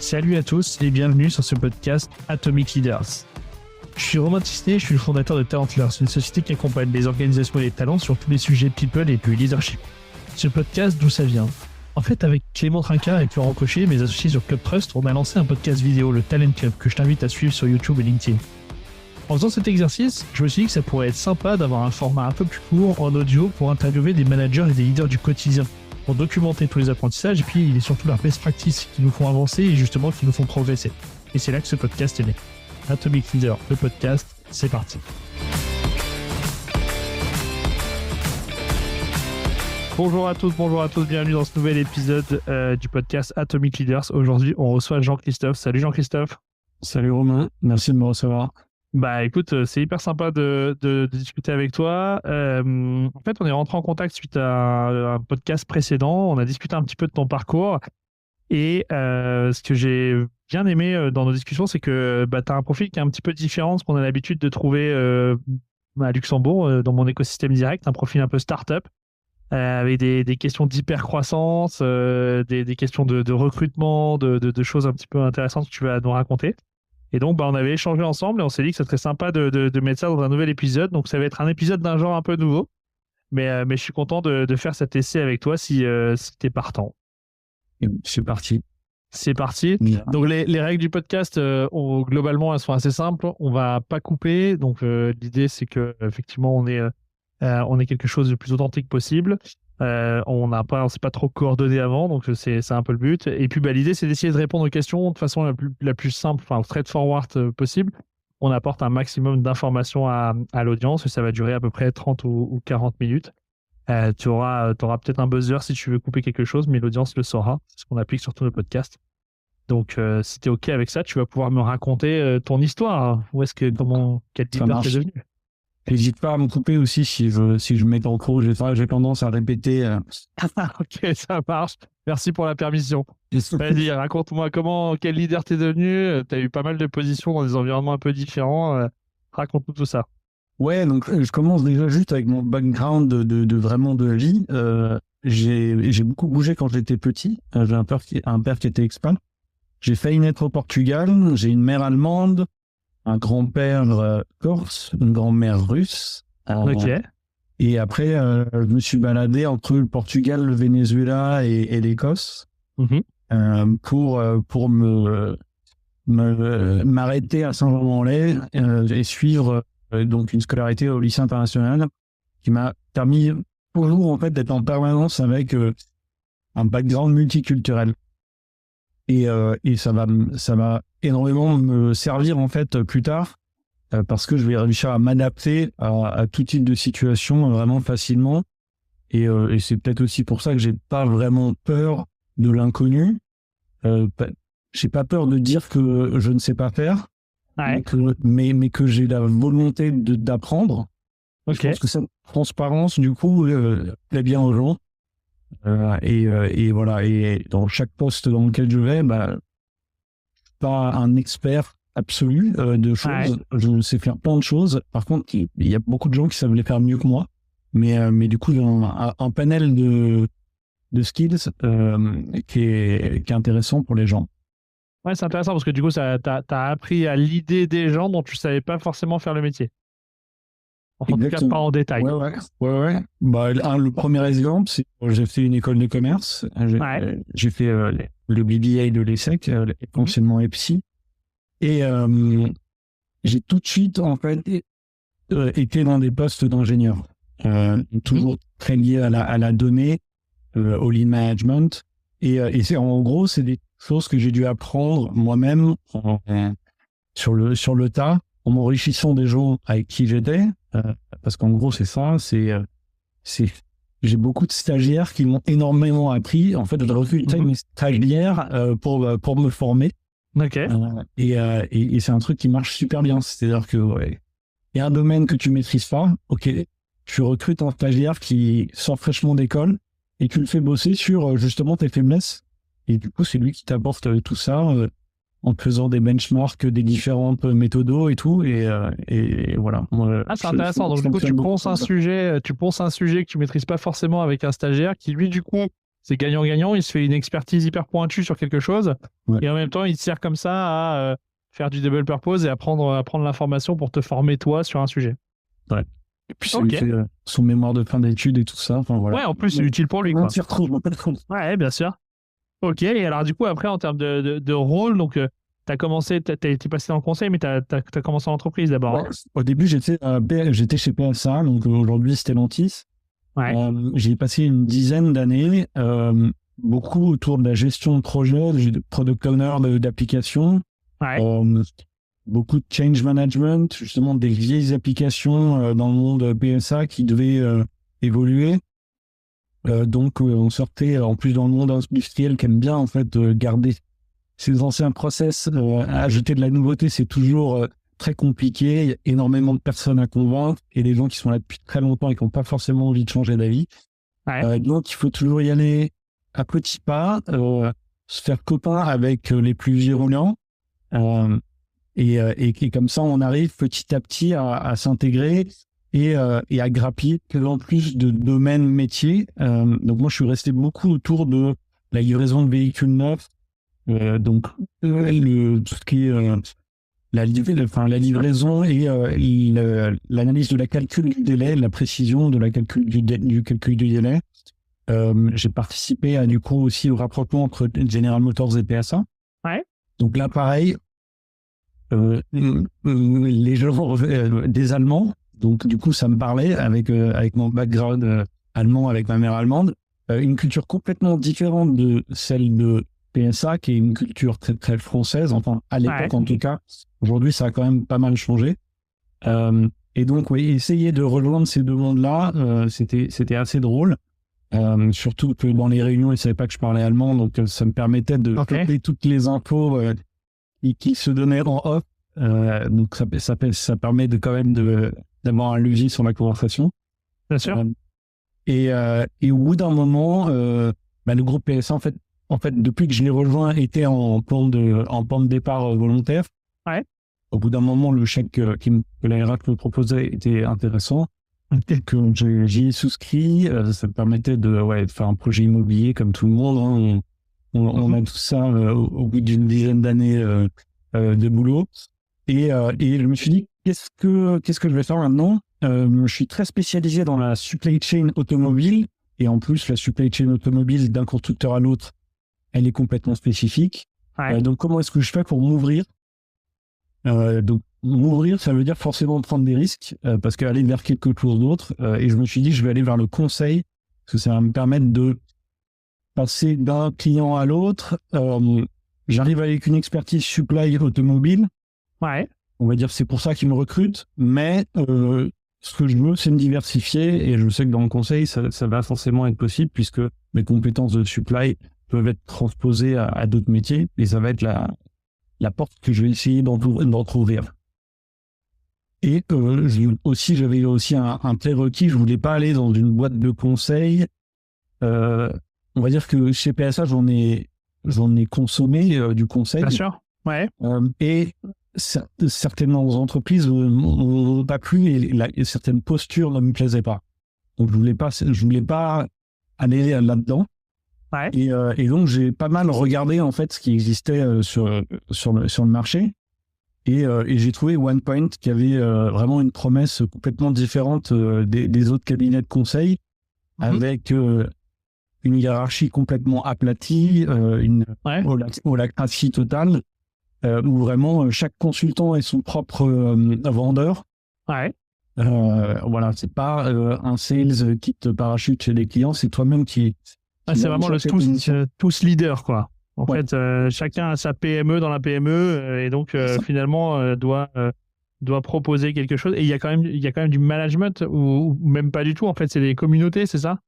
Salut à tous et bienvenue sur ce podcast Atomic Leaders. Je suis Romain Tisné, je suis le fondateur de Talentlers, une société qui accompagne les organisations et les talents sur tous les sujets people et du leadership. Ce podcast, d'où ça vient? En fait, avec Clément Trinquart et Florent Cochet, mes associés sur Club Trust, on a lancé un podcast vidéo, le Talent Club, que je t'invite à suivre sur YouTube et LinkedIn. En faisant cet exercice, je me suis dit que ça pourrait être sympa d'avoir un format un peu plus court en audio pour interviewer des managers et des leaders du quotidien, pour documenter tous les apprentissages et puis surtout leurs best practices qui nous font avancer et justement qui nous font progresser. Et c'est là que ce podcast est né. Atomic Leader, le podcast, c'est parti. Bonjour à tous, bienvenue dans ce nouvel épisode du podcast Atomic Leaders. Aujourd'hui, on reçoit Jean-Christophe. Salut Jean-Christophe. Salut Romain, merci de me recevoir. Bah écoute, c'est hyper sympa de discuter avec toi. En fait, on est rentré en contact suite à un podcast précédent. On a discuté un petit peu de ton parcours. Et ce que j'ai bien aimé dans nos discussions, c'est que tu as un profil qui est un petit peu différent de ce qu'on a l'habitude de trouver à Luxembourg, dans mon écosystème direct. Un profil un peu start-up, avec des questions d'hyper-croissance, des questions de recrutement, de choses un petit peu intéressantes que tu vas nous raconter. Et donc, on avait échangé ensemble et on s'est dit que ça serait sympa de mettre ça dans un nouvel épisode. Donc, ça va être un épisode d'un genre un peu nouveau. Mais je suis content de faire cet essai avec toi si t'es partant. C'est parti. C'est parti. Bien. Donc, les règles du podcast, globalement, elles sont assez simples. On va pas couper. Donc, l'idée, c'est que effectivement, on est quelque chose de plus authentique possible. On s'est pas trop coordonné avant, donc c'est un peu le but. Et puis l'idée, c'est d'essayer de répondre aux questions de façon la plus simple, enfin straightforward possible. On apporte un maximum d'informations à l'audience et ça va durer à peu près 30 ou 40 minutes. Tu auras peut-être un buzzer si tu veux couper quelque chose, mais l'audience le saura. C'est ce qu'on applique sur tous nos podcasts. Donc, si tu es OK avec ça, tu vas pouvoir me raconter ton histoire. Quel leader t'es devenu? N'hésite pas à me couper aussi si je mets en cours. J'ai tendance à répéter. Ok, ça marche. Merci pour la permission. Vas-y, raconte-moi quel leader t'es devenu. Tu as eu pas mal de positions dans des environnements un peu différents. Raconte-nous tout ça. Ouais, donc je commence déjà juste avec mon background de vraiment de vie. J'ai beaucoup bougé quand j'étais petit. J'ai un père qui était expat. J'ai failli naître au Portugal. J'ai une mère allemande, un grand-père corse, une grand-mère russe. Ok. Et après, je me suis baladé entre le Portugal, le Venezuela et l'Écosse pour m'arrêter à Saint-Germain-en-Laye et suivre donc une scolarité au lycée international qui m'a permis toujours en fait d'être en permanence avec un background multiculturel. Et ça va énormément me servir en fait plus tard parce que je vais réussir à m'adapter à tout type de situation vraiment facilement et c'est peut-être aussi pour ça que j'ai pas vraiment peur de l'inconnu. J'ai pas peur de dire que je ne sais pas faire, ouais. mais que j'ai la volonté d'apprendre. Okay. Je pense que cette transparence du coup plaît bien aux gens. Et voilà, et dans chaque poste dans lequel je vais, je suis pas un expert absolu de choses. Ouais. Je sais faire plein de choses. Par contre, il y a beaucoup de gens qui savent les faire mieux que moi. Mais du coup, j'ai un panel de skills qui est intéressant pour les gens. Ouais, c'est intéressant parce que du coup, t'as appris à l'idée des gens dont tu savais pas forcément faire le métier. En tout cas, pas en détail. Ouais. Le premier exemple, c'est que j'ai fait une école de commerce. J'ai fait le BBA de l'ESSEC, anciennement EPSI. Et j'ai tout de suite, en fait, été dans des postes d'ingénieur. Toujours très lié à la donnée, au lead management. Et c'est, en gros, c'est des choses que j'ai dû apprendre moi-même sur le tas, en m'enrichissant des gens avec qui j'étais. Parce qu'en gros, c'est ça, j'ai beaucoup de stagiaires qui m'ont énormément appris. En fait, je recrutais mes stagiaires pour me former. Ok. Et c'est un truc qui marche super bien. C'est-à-dire que il y a un domaine que tu maîtrises pas. Ok, tu recrutes un stagiaire qui sort fraîchement d'école et tu le fais bosser sur justement tes faiblesses. Et du coup, c'est lui qui t'apporte tout ça. En faisant des benchmarks des différentes méthodos et tout, et voilà. C'est intéressant. Donc du coup, tu ponces un sujet que tu maîtrises pas forcément avec un stagiaire qui lui, du coup, c'est gagnant-gagnant. Il se fait une expertise hyper pointue sur quelque chose. Ouais. Et en même temps, il te sert comme ça à faire du double purpose et à prendre l'information pour te former toi sur un sujet. Ouais. Et puis, il fait son mémoire de fin d'études et tout ça. Enfin, voilà. Ouais, en plus, c'est utile pour lui. On s'y retrouve. Ouais, bien sûr. Ok, et alors du coup, après, en termes de rôle, donc, tu as commencé, tu été passé dans le conseil, mais tu as commencé en entreprise d'abord. Ouais. Au début, j'étais chez PSA, donc aujourd'hui Stellantis. Ouais. J'ai passé une dizaine d'années, beaucoup autour de la gestion de projet, de product owner d'applications. Ouais. Beaucoup de change management, justement des vieilles applications dans le monde PSA qui devaient évoluer. Donc on sortait en plus dans le monde industriel qui aime bien en fait garder ses anciens process, ajouter de la nouveauté, c'est toujours très compliqué. Il y a énormément de personnes à convaincre et des gens qui sont là depuis très longtemps et qui n'ont pas forcément envie de changer d'avis. Ouais. Donc il faut toujours y aller à petits pas, se faire copain avec les plus virulents. Et comme ça, on arrive petit à petit à s'intégrer et à grappiller de plus en plus de domaines métiers. Donc moi, je suis resté beaucoup autour de la livraison de véhicules neufs, donc tout ce qui est la livraison et l'analyse de la calcul du délai, la précision de la calcul du calcul du délai. J'ai participé du coup aussi au rapprochement entre General Motors et PSA. Ouais. Donc là, pareil. Les gens des Allemands, donc du coup ça me parlait avec mon background allemand, avec ma mère allemande, une culture complètement différente de celle de PSA, qui est une culture très très française, enfin à l'époque en tout cas. Aujourd'hui ça a quand même pas mal changé. Et donc oui, essayer de rejoindre ces deux mondes-là, c'était assez drôle. Surtout que dans les réunions, ils ne savaient pas que je parlais allemand, donc ça me permettait de choper toutes les infos qui se donnaient en off. Donc ça permet de quand même d'avoir un levier sur la conversation. Bien sûr. Et au bout d'un moment, le groupe PSA, en fait, depuis que je l'ai rejoint, était en plan de départ volontaire. Ouais. Au bout d'un moment, le chèque que la RH me proposait était intéressant. Que j'y ai souscrit, ça me permettait de faire un projet immobilier comme tout le monde. Hein. On a tout ça au bout d'une dizaine d'années de boulot. Et je me suis dit, qu'est-ce que je vais faire maintenant ? Je suis très spécialisé dans la supply chain automobile. Et en plus, la supply chain automobile d'un constructeur à l'autre, elle est complètement spécifique. Ouais. Donc, comment est-ce que je fais pour m'ouvrir ? Donc, m'ouvrir, ça veut dire forcément prendre des risques, parce qu'aller vers quelque chose d'autre. Et je me suis dit, je vais aller vers le conseil, parce que ça va me permettre de passer d'un client à l'autre. J'arrive avec une expertise supply automobile. Ouais. On va dire que c'est pour ça qu'ils me recrutent. Mais ce que je veux, c'est me diversifier. Et je sais que dans le conseil, ça va forcément être possible, puisque mes compétences de supply peuvent être transposées à d'autres métiers. Et ça va être la porte que je vais essayer d'entrouvrir. Et j'avais aussi un prérequis. Je voulais pas aller dans une boîte de conseil. On va dire que chez PSA, j'en ai consommé du conseil. Bien sûr. Ouais. Et certaines entreprises n'ont pas plu et certaines postures ne me plaisaient pas. Donc je voulais pas aller là-dedans. Ouais. Et donc j'ai pas mal regardé en fait ce qui existait sur le marché. Et j'ai trouvé OnePoint qui avait vraiment une promesse complètement différente des autres cabinets de conseil, avec une hiérarchie complètement aplatie, une holacratie totale, où vraiment chaque consultant est son propre vendeur. Ouais. Voilà, c'est pas un sales qui te parachute chez les clients, c'est toi-même qui c'est vraiment le tous leader, quoi. En fait, chacun a sa PME dans la PME et donc finalement doit proposer quelque chose. Et il y a quand même du management ou même pas du tout. En fait, c'est des communautés, c'est ça ?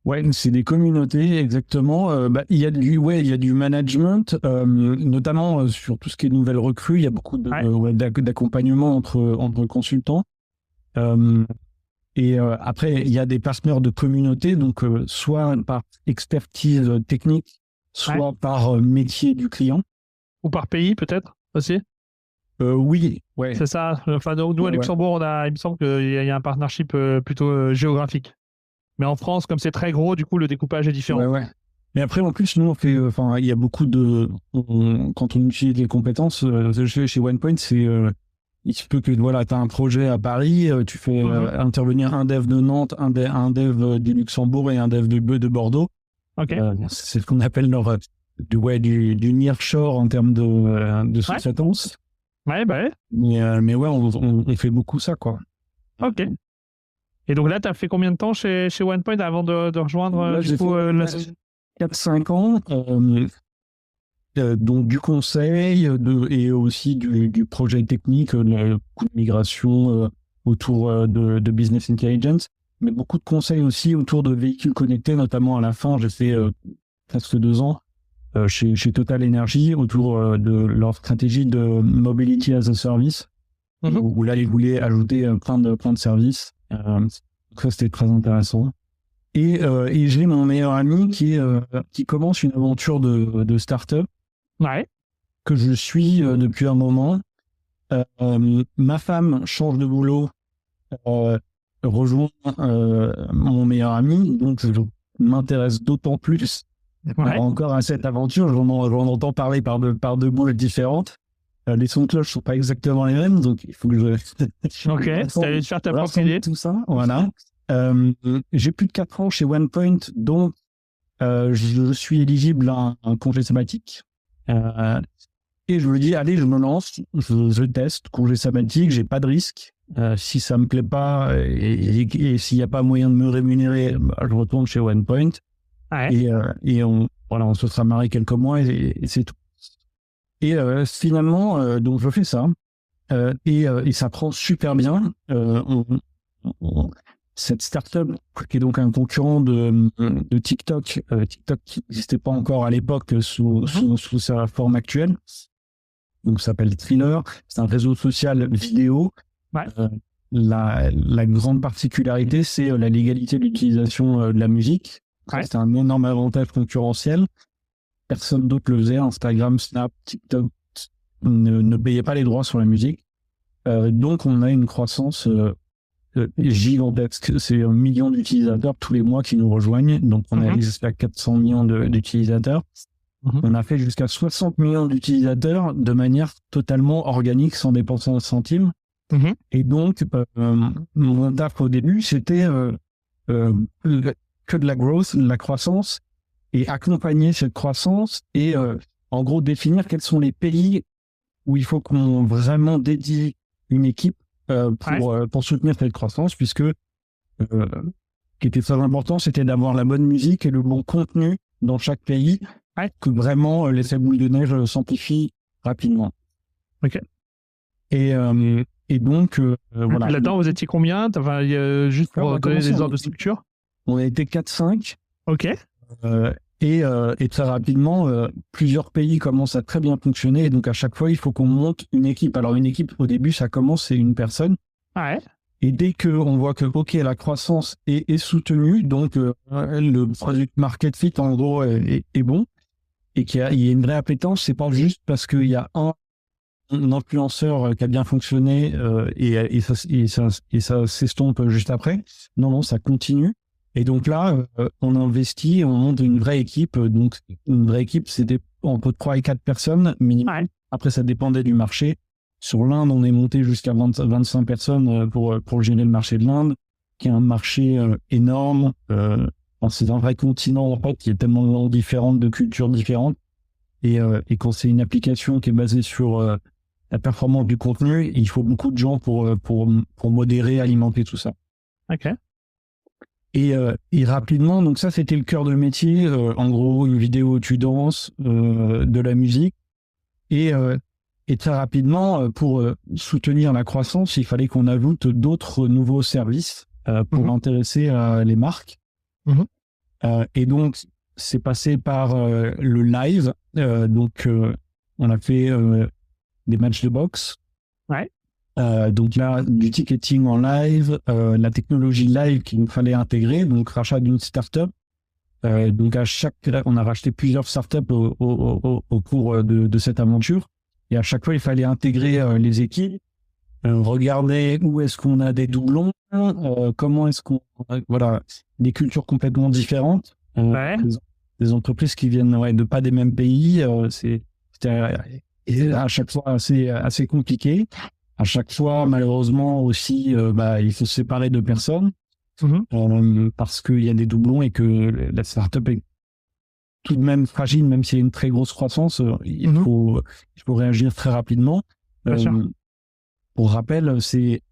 Ouais, c'est des communautés, exactement. Il y a du management, notamment sur tout ce qui est nouvelles recrues. Il y a beaucoup d'accompagnement entre consultants. Et après, il y a des partenaires de communauté, donc soit par expertise technique, soit par métier du client. Ou par pays, peut-être, aussi ? Oui, ouais. C'est ça. Enfin, nous, à Luxembourg, il me semble qu'il y a un partnership plutôt géographique. Mais en France, comme c'est très gros, du coup, le découpage est différent. Ouais. Mais après, en plus, nous, on fait, il y a beaucoup quand on utilise les compétences, chez OnePoint, il se peut que, voilà, tu as un projet à Paris, tu fais intervenir un dev de Nantes, un dev du Luxembourg et un dev de Bordeaux. Ok. C'est ce qu'on appelle du nearshore en termes de sous-traitance. Ouais, bah ouais. Mais ouais, on fait beaucoup ça, quoi. Ok. Et donc là, tu as fait combien de temps chez OnePoint avant de rejoindre Là, du coup, 4-5 ans, donc du conseil et aussi du projet technique, beaucoup de migration autour de business intelligence, mais beaucoup de conseils aussi autour de véhicules connectés, notamment à la fin, j'ai fait presque 2 ans chez Total Energy autour de leur stratégie de Mobility as a Service, où là, ils voulaient ajouter plein de services. Donc ça, c'était très intéressant. Et j'ai mon meilleur ami qui commence une aventure de start-up que je suis depuis un moment. Ma femme change de boulot, rejoint mon meilleur ami, donc je m'intéresse d'autant plus encore à cette aventure. J'en entends parler par deux boules différentes. Les sons de cloche sont pas exactement les mêmes, donc il faut que je... Ok, tu allais te faire ta propre idée. Tout ça, voilà. J'ai plus de 4 ans chez OnePoint, donc je suis éligible à un congé sabbatique. Et je me dis, allez, je me lance, je teste, congé sabbatique, j'ai pas de risque. Si ça me plaît pas et s'il n'y a pas moyen de me rémunérer, je retourne chez OnePoint. Et on se sera marié quelques mois et c'est tout. Et finalement, donc je fais ça. Et ça prend super bien. Cette startup, qui est donc un concurrent de TikTok, TikTok qui n'existait pas encore à l'époque sous sa forme actuelle, donc ça s'appelle Thriller, c'est un réseau social vidéo. La grande particularité, c'est la légalité de l'utilisation de la musique. C'est un énorme avantage concurrentiel. Personne d'autre le faisait. Instagram, Snap, TikTok ne payaient pas les droits sur la musique. Donc on a une croissance gigantesque. C'est 1 million d'utilisateurs tous les mois qui nous rejoignent. Donc on a jusqu'à 400 millions d'utilisateurs. On a fait jusqu'à 60 millions d'utilisateurs de manière totalement organique, sans dépenser un centime. Et donc mon taf au début, c'était que de la growth, de la croissance, et accompagner cette croissance et en gros définir quels sont les pays où il faut qu'on vraiment dédie une équipe pour soutenir cette croissance, puisque ce qui était très important, c'était d'avoir la bonne musique et le bon contenu dans chaque pays, que vraiment l'effet boule de neige s'amplifie rapidement. Ok. Et donc voilà. Là-dedans, vous étiez combien? Juste pour donner des ordres de structure. On a été 4-5. Ok. Et très rapidement, plusieurs pays commencent à très bien fonctionner. Et donc, à chaque fois, il faut qu'on monte une équipe. Alors, une équipe, au début, ça commence, c'est une personne. Et dès qu'on voit que, OK, la croissance est soutenue, donc le product market fit, en gros, est bon, et qu'il y a une vraie appétence, c'est pas juste parce qu'il y a un influenceur qui a bien fonctionné et ça s'estompe juste après. Non, ça continue. Et donc là, on investit, on monte une vraie équipe. Donc, une vraie équipe, c'était entre 3 et 4 personnes minimum. Après, ça dépendait du marché. Sur l'Inde, on est monté jusqu'à 25 personnes pour gérer le marché de l'Inde, qui est un marché énorme. C'est un vrai continent, en fait, qui est tellement de langues différentes, de cultures différentes. Et quand c'est une application qui est basée sur la performance du contenu, il faut beaucoup de gens pour modérer, alimenter tout ça. Ok. Et rapidement, donc ça c'était le cœur de métier, en gros une vidéo où tu danses, de la musique, et très rapidement pour soutenir la croissance, il fallait qu'on ajoute d'autres nouveaux services pour intéresser les marques. Et donc c'est passé par le live, donc on a fait des matchs de boxe. Donc là, du ticketing en live, la technologie live qu'il nous fallait intégrer, donc rachat d'une startup. Donc on a racheté plusieurs startups au cours de cette aventure. Et à chaque fois, il fallait intégrer les équipes, regarder où est-ce qu'on a des doublons, comment est-ce qu'on... Voilà, des cultures complètement différentes. des entreprises qui viennent de pas des mêmes pays. C'était à chaque fois assez compliqué. À chaque fois, malheureusement aussi, il faut se séparer de personnes parce qu'il y a des doublons et que la startup est tout de même fragile, même s'il y a une très grosse croissance. Il faut réagir très rapidement. Pour rappel, c'est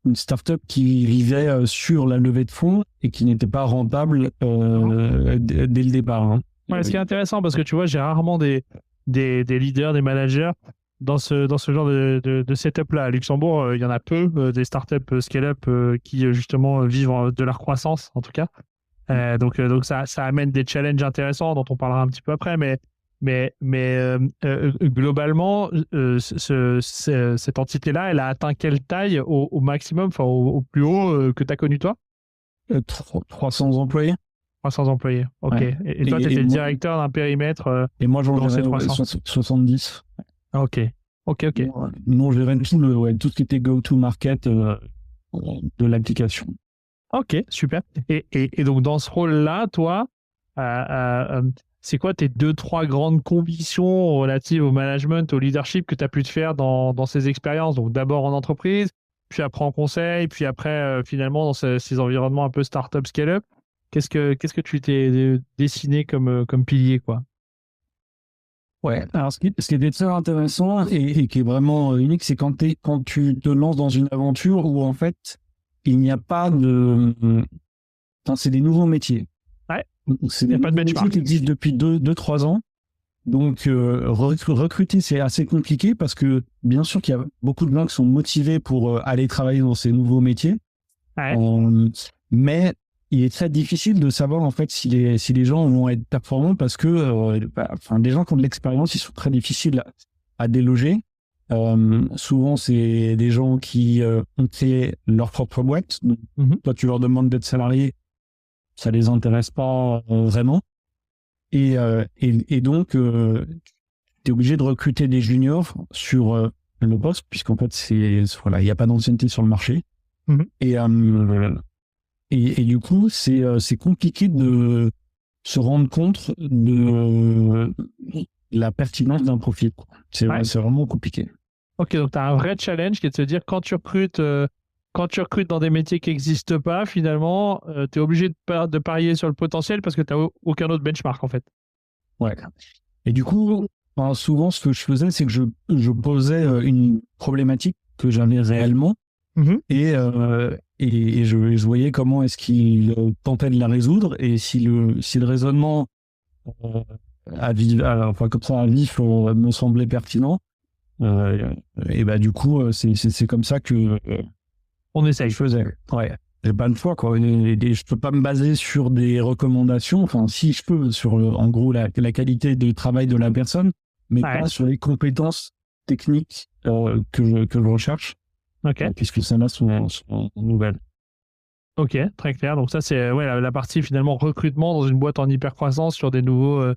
une startup qui vivait sur la levée de fonds et qui n'était pas rentable dès le départ. Ouais, ce qui est intéressant, parce que tu vois, j'ai rarement des leaders, des managers dans ce genre de setup-là. À Luxembourg, il y en a peu, des startups scale-up qui justement vivent de leur croissance, en tout cas. Donc ça amène des challenges intéressants dont on parlera un petit peu après, mais globalement, cette entité-là, elle a atteint quelle taille au maximum, enfin au plus haut que tu as connu toi? 300 employés. 300 employés, ok. Ouais. Et toi, tu étais le directeur d'un périmètre et moi, j'en gérais 70. Ok. Nous, on gérait tout ce qui était go-to-market de l'application. Ok, super. Et donc, dans ce rôle-là, toi, c'est quoi tes 2-3 grandes convictions relatives au management, au leadership que tu as pu te faire dans ces expériences? Donc, d'abord en entreprise, puis après en conseil, puis après, finalement, dans ces environnements un peu start-up, scale-up. Qu'est-ce que tu t'es dessiné comme pilier, quoi? Ouais, alors ce qui était très intéressant et qui est vraiment unique, c'est quand tu te lances dans une aventure où, en fait, il n'y a pas de... Enfin, c'est des nouveaux métiers. Ouais. C'est des nouveaux métiers qui existent depuis 2-3 ans. Donc, recruter, c'est assez compliqué parce que, bien sûr qu'il y a beaucoup de gens qui sont motivés pour aller travailler dans ces nouveaux métiers. Ouais. Mais il est très difficile de savoir, en fait, si les gens vont être performants parce que des gens qui ont de l'expérience, ils sont très difficiles à déloger. Souvent, c'est des gens qui ont créé leur propre boîte. Donc, toi, tu leur demandes d'être salarié, ça les intéresse pas vraiment. Et donc, tu es obligé de recruter des juniors sur le poste, puisqu'en fait, il n'y a pas d'ancienneté sur le marché. Et du coup, c'est compliqué de se rendre compte de la pertinence d'un profil. C'est vraiment compliqué. Ok, donc tu as un vrai challenge qui est de se dire quand tu recrutes dans des métiers qui n'existent pas, finalement, tu es obligé de parier sur le potentiel parce que tu n'as aucun autre benchmark, en fait. Ouais. Et du coup, souvent, ce que je faisais, c'est que je posais une problématique que j'avais réellement et je voyais comment est-ce qu'il tentait de la résoudre et si le raisonnement à vif me semblait pertinent. Et du coup, c'est comme ça que on essaye. Je faisais. Ouais. J'ai pas le choix, quoi. Je peux pas me baser sur des recommandations. Enfin, si je peux, sur en gros la qualité de travail de la personne, mais pas sur les compétences techniques que je recherche. Ok. Puisque celles-là sont nouvelles. Ok, très clair. Donc ça, c'est la partie finalement recrutement dans une boîte en hyper-croissance sur des nouveaux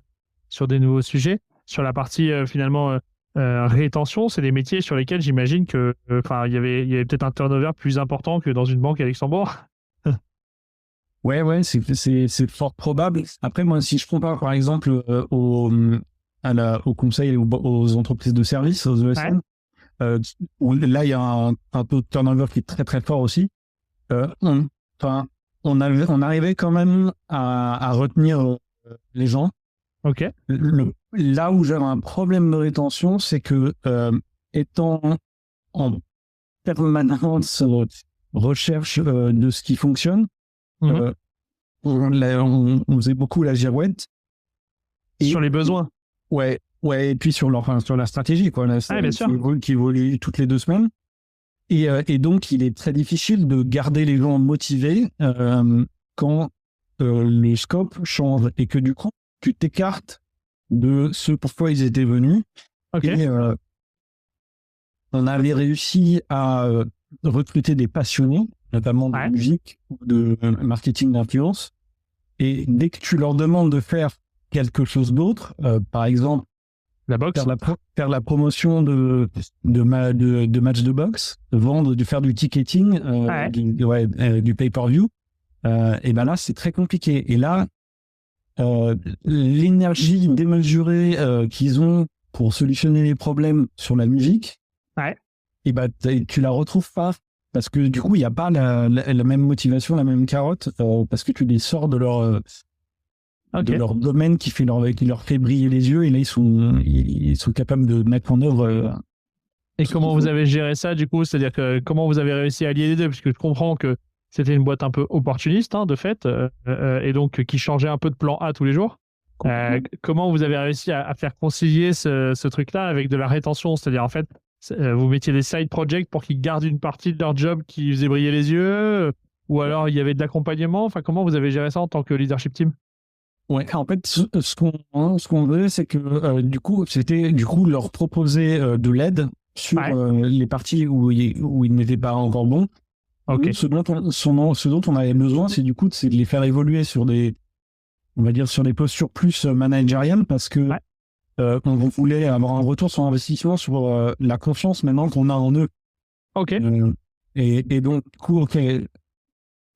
sujets. Sur la partie finalement rétention, c'est des métiers sur lesquels j'imagine que il y avait peut-être un turnover plus important que dans une banque à Luxembourg. Ouais, c'est fort probable. Après, moi, si je compare par exemple au conseil et aux entreprises de services, aux ESN, où là, il y a un taux de turnover qui est très très fort aussi. On arrivait quand même à retenir les gens. Ok. Là où j'avais un problème de rétention, c'est que étant en permanence recherche de ce qui fonctionne, on faisait beaucoup la girouette. Sur les besoins. Ouais, et puis sur la stratégie, quoi. Bien sûr. Qui évolue toutes les 2 semaines. Et donc, il est très difficile de garder les gens motivés quand le scope change et que du coup, tu t'écartes de ce pourquoi ils étaient venus. Okay. Et on avait réussi à recruter des passionnés, notamment de musique ou de marketing d'influence. Et dès que tu leur demandes de faire quelque chose d'autre, par exemple, la boxe, faire la promotion de matchs de boxe, faire du ticketing, du pay-per-view, et ben là c'est très compliqué. Et là, l'énergie démesurée qu'ils ont pour solutionner les problèmes sur la musique, et bah, tu la retrouves pas. Parce que du coup, il n'y a pas la même motivation, la même carotte, parce que tu les sors de leur domaine qui leur fait briller les yeux, et là, ils sont capables de mettre en œuvre. Et comment vous avez géré ça, du coup? C'est-à-dire que comment vous avez réussi à allier les deux? Parce que je comprends que c'était une boîte un peu opportuniste, de fait, et donc qui changeait un peu de plan A tous les jours. Comment vous avez réussi à faire concilier ce truc-là avec de la rétention? C'est-à-dire, en fait, vous mettiez des side projects pour qu'ils gardent une partie de leur job qui faisait briller les yeux, ou alors il y avait de l'accompagnement. Enfin, comment vous avez géré ça en tant que leadership team? Ouais, en fait, ce qu'on veut, c'est que du coup, c'était leur proposer de l'aide sur les parties où ils n'étaient pas encore bons. Okay. Ce dont on avait besoin, c'est de les faire évoluer sur des postures plus managériales, parce que on voulait avoir un retour sur investissement sur la confiance maintenant qu'on a en eux. Ok. Et donc, du coup, ok,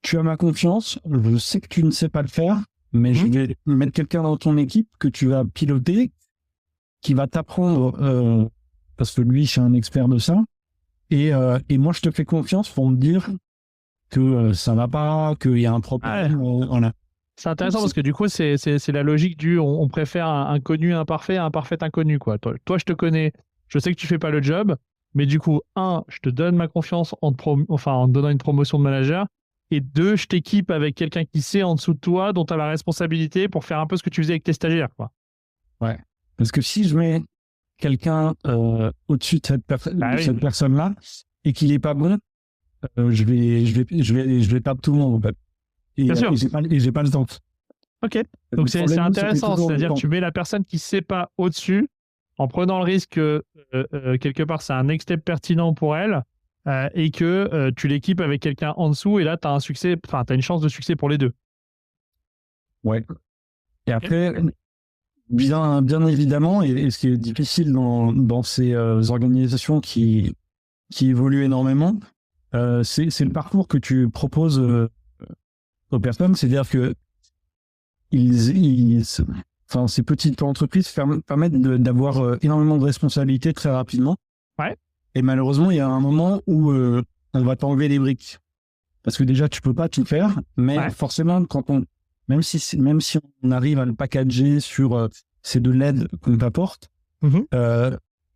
tu as ma confiance, je sais que tu ne sais pas le faire, mais je vais mettre quelqu'un dans ton équipe que tu vas piloter, qui va t'apprendre, parce que lui, c'est un expert de ça. Et moi, je te fais confiance pour me dire que ça va pas, qu'il y a un problème. Voilà. C'est intéressant parce que du coup, c'est la logique du on préfère un connu imparfait à un parfait inconnu, quoi. Toi, je te connais, je sais que tu fais pas le job, mais du coup, je te donne ma confiance en te donnant une promotion de manager, et deux, je t'équipe avec quelqu'un qui sait en dessous de toi, dont tu as la responsabilité pour faire un peu ce que tu faisais avec tes stagiaires, quoi. Ouais. Parce que si je mets quelqu'un au-dessus de cette personne-là et qu'il est pas bon, je vais perdre tout le monde, en fait. Bien sûr. Et j'ai pas le temps. Ok. Donc c'est intéressant, c'est-à-dire que tu mets la personne qui ne sait pas au-dessus, en prenant le risque que quelque part c'est un next step pertinent pour elle, et que tu l'équipes avec quelqu'un en dessous, et là tu as une chance de succès pour les deux. Ouais. Et après, bien évidemment, et ce qui est difficile dans ces organisations qui évoluent énormément, c'est le parcours que tu proposes aux personnes. C'est-à-dire que ces petites entreprises permettent d'avoir énormément de responsabilités très rapidement. Ouais. Et malheureusement, il y a un moment où on va t'enlever les briques. Parce que déjà, tu peux pas tout faire, mais forcément, même si on arrive à le packager sur c'est de l'aide qu'on t'apporte,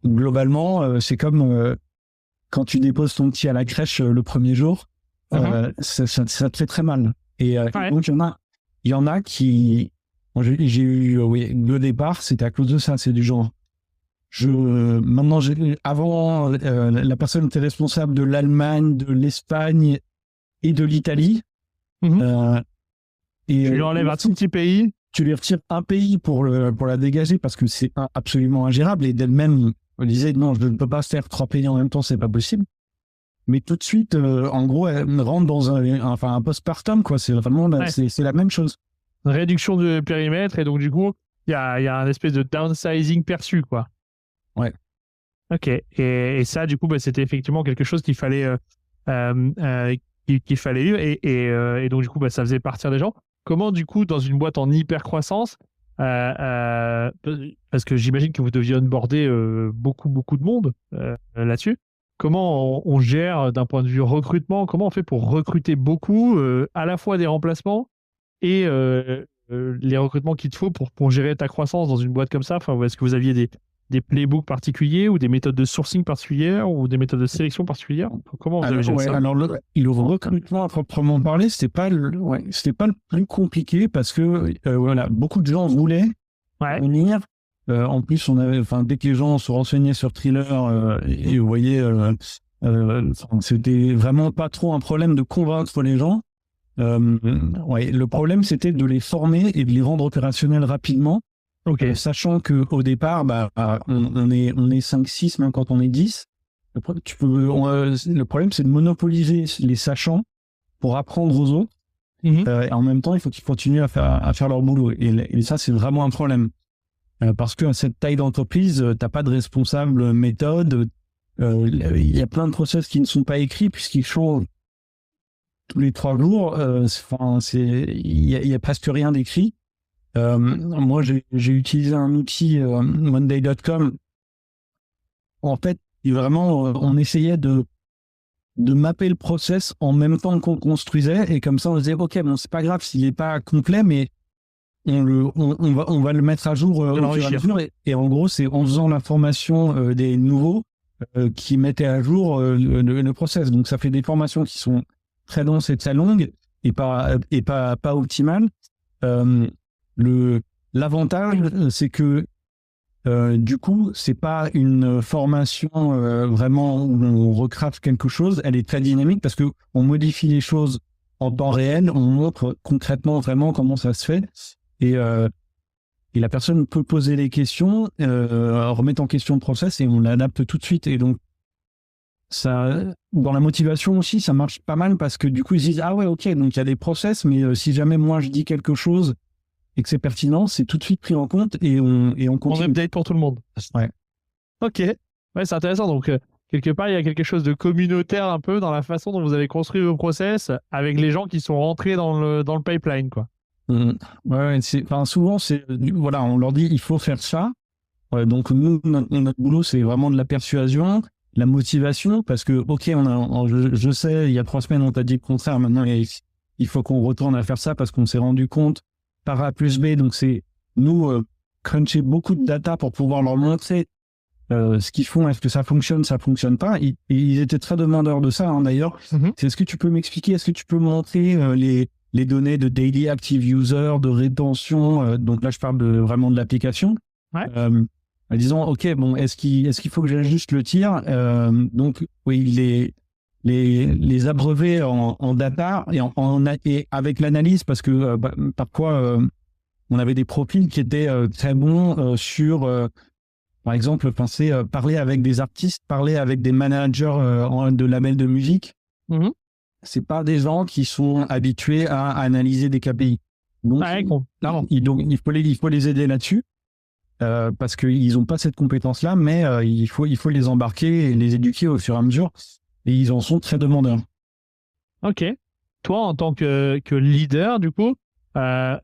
globalement, c'est comme quand tu déposes ton petit à la crèche le premier jour, ça te fait très mal. Et donc, il y en a qui... J'ai eu le départ, c'était à cause de ça, c'est du genre... Avant, la personne était responsable de l'Allemagne, de l'Espagne et de l'Italie. Et tu lui enlèves un tout petit pays. Tu lui retires un pays pour la dégager, parce que c'est absolument ingérable. Et d'elle-même, elle disait non, je ne peux pas faire 3 pays en même temps, c'est pas possible. Mais tout de suite, en gros, elle rentre dans un postpartum, quoi. C'est vraiment c'est la même chose. Réduction de périmètre, et donc du coup, il y a un espèce de downsizing perçu, quoi. Ouais. Ok. Et ça, du coup, c'était effectivement quelque chose qu'il fallait et donc du coup, ça faisait partir des gens. Comment, du coup, dans une boîte en hyper croissance, parce que j'imagine que vous deviez onboarder beaucoup de monde là-dessus. Comment on gère d'un point de vue recrutement? Comment on fait pour recruter beaucoup, à la fois des remplacements et les recrutements qu'il te faut pour gérer ta croissance dans une boîte comme ça? Enfin, est-ce que vous aviez des playbooks particuliers, ou des méthodes de sourcing particulières, ou des méthodes de sélection particulières? Comment vous avez géré ça? Alors, le recrutement à proprement parler, c'était pas le plus compliqué, parce que beaucoup de gens voulaient venir. En plus, dès que les gens se renseignaient sur Thriller, et vous voyez, c'était vraiment pas trop un problème de convaincre les gens. Le problème, c'était de les former et de les rendre opérationnels rapidement. Sachant qu'au départ, on est 5-6, même quand on est 10. Le problème, c'est de monopoliser les sachants pour apprendre aux autres. Et en même temps, il faut qu'ils continuent à faire leur boulot. Et ça, c'est vraiment un problème. Parce qu'à cette taille d'entreprise, t'as pas de responsable méthode. Il y a plein de process qui ne sont pas écrits, puisqu'ils changent tous les 3 jours. Il y a presque rien d'écrit. Moi, j'ai utilisé un outil Monday.com. En fait, vraiment, on essayait de mapper le process en même temps qu'on construisait, et comme ça, on se disait, OK, bon, c'est pas grave s'il n'est pas complet, mais on va le mettre à jour au fur et à mesure. Et en gros, c'est en faisant la formation des nouveaux qui mettaient à jour le process. Donc, ça fait des formations qui sont très denses et très longues et pas optimales. L'avantage, c'est que du coup, c'est pas une formation vraiment où on recraft quelque chose. Elle est très dynamique parce que on modifie les choses en temps réel. On montre concrètement vraiment comment ça se fait. Et la personne peut poser les questions, remettre en question le process, et on l'adapte tout de suite. Et donc, ça, dans la motivation aussi, ça marche pas mal parce que du coup, ils se disent, ah ouais, ok, donc il y a des process, mais si jamais moi je dis quelque chose et que c'est pertinent, c'est tout de suite pris en compte, et on continue. On update pour tout le monde. Ouais. Ok. Ouais, c'est intéressant. Donc, quelque part, il y a quelque chose de communautaire un peu dans la façon dont vous avez construit vos process avec les gens qui sont rentrés dans le pipeline, quoi. Ouais, souvent, voilà, on leur dit, il faut faire ça. Ouais, donc, nous, notre boulot, c'est vraiment de la persuasion, la motivation, parce que, ok, je sais, il y a 3 semaines, on t'a dit le contraire, maintenant, il faut qu'on retourne à faire ça parce qu'on s'est rendu compte par A plus B. Donc, c'est nous cruncher beaucoup de data pour pouvoir leur montrer ce qu'ils font. Est-ce que ça fonctionne pas? Ils étaient très demandeurs de ça, hein, d'ailleurs. C'est, est-ce que tu peux m'expliquer, est-ce que tu peux montrer les données de daily active user, de rétention, donc là, je parle vraiment de l'application. Ouais. Disons, ok, bon, est-ce qu'il faut que j'ajuste le tir? Donc, oui, les abreuver en data et avec l'analyse, parce que parfois on avait des profils qui étaient très bons sur, par exemple, parler avec des artistes, parler avec des managers de labels de musique. C'est pas des gens qui sont habitués à analyser des KPI. Donc, il faut les aider là-dessus. Parce qu'ils n'ont pas cette compétence-là, mais il faut les embarquer et les éduquer au fur et à mesure, et ils en sont très demandeurs. Ok. Toi, en tant que leader, du coup, en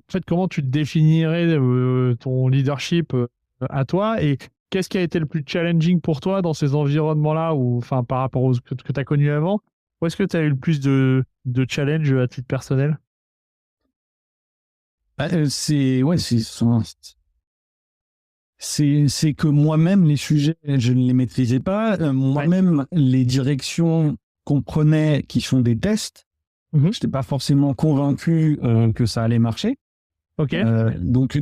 fait, comment tu définirais ton leadership à toi, et qu'est-ce qui a été le plus challenging pour toi dans ces environnements-là, ou enfin par rapport aux que tu as connu avant? Où est-ce que tu as eu le plus de challenge à titre personnel? C'est que moi-même, les sujets, je ne les maîtrisais pas. Moi-même, les directions qu'on prenait, qui sont des tests, je n'étais pas forcément convaincu que ça allait marcher. Ok. Donc